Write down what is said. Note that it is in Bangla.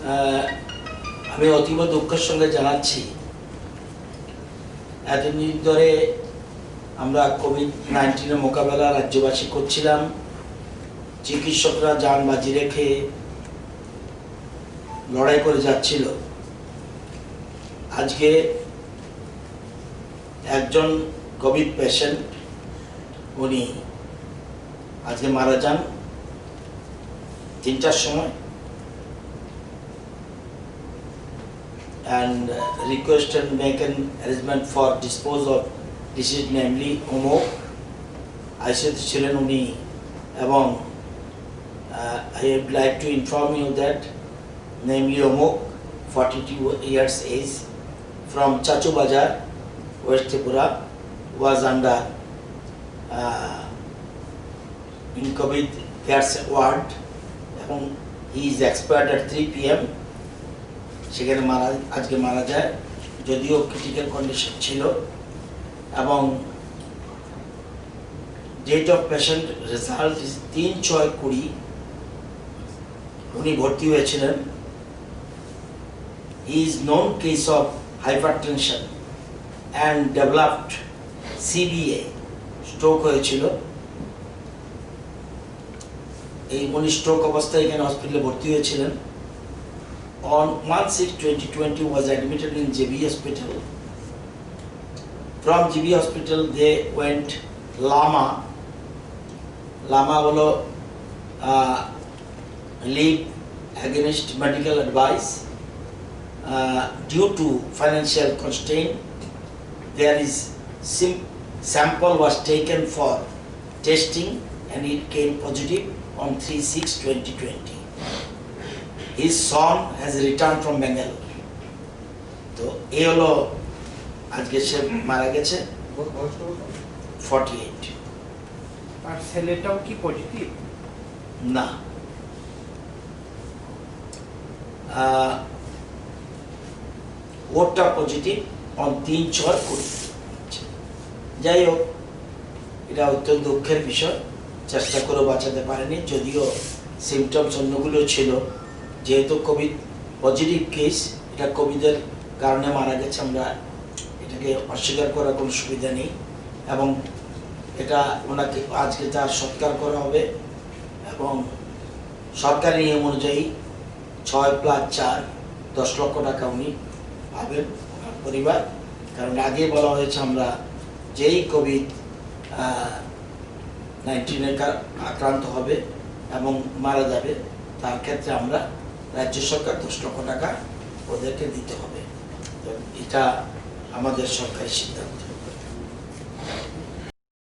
আমি অতীব দুঃখের সঙ্গে জানাচ্ছি এতদিন ধরে আমরা কোভিড-19 মোকাবেলা রাজ্যবাসী করছিলাম। চিকিৎসকরা জান বাজি রেখে লড়াই করে যাচ্ছিল। আজকে একজন কোভিড পেশেন্ট উনি আজকে মারা যান 3টার সময়। And request and make an arrangement for dispose of deceased, namely Omok. ICU ছিলেন উনি এবং I would like to inform you that namely Omok, 42 years age, from Chachu Bazar, West Tripura, was under in COVID cares ward এবং he is expired at 3 PM. সেখানে আজকে মারা যায়, যদিও ক্রিটিক্যাল কন্ডিশন ছিল। এবং ডেট অফ পেশেন্ট রেজাল্ট 3/6/20। উনি ভর্তি হয়েছিলেন। He is known case of hypertension and developed CBA, stroke হয়েছিল। এই উনি স্ট্রোক অবস্থায় এখানে হসপিটালে ভর্তি হয়েছিলেন। On 1/6/2020 was admitted in JB Hospital. From JB Hospital they went Lama. Lama holo leave against medical advice. Due to financial constraint, there is sample was taken for testing and it came positive on 3/6/2020. His son has returned from Bangalore. তো এই হলো আজকে সে মারা গেছে 48। আর ছেলেটাও কি পজিটিভ? না, ওটা পজিটিভ অন 3/6/20। যাই হোক, এটা অত্যন্ত দুঃখের বিষয়। চেষ্টা করে বাঁচাতে পারেনি, যদিও সিমটমস অন্যগুলো ছিল। যেহেতু কোভিড পজিটিভ কেস, এটা কোভিডের কারণে মারা গেছে, আমরা এটাকে অস্বীকার করার কোনো সুবিধা নেই। এবং এটা ওনাকে আজকে তার সৎকার করা হবে এবং সরকারি নিয়ম অনুযায়ী 6+4 10 লক্ষ টাকা উনি পাবেন, ওনার পরিবার। কারণ আগে বলা হয়েছে আমরা যেই কোভিড-19 আক্রান্ত হবে এবং মারা যাবে, তার ক্ষেত্রে আমরা রাজ্য সরকার 10 লক্ষ টাকা ওদেরকে দিতে হবে। তো এটা আমাদের সরকারি সিদ্ধান্ত।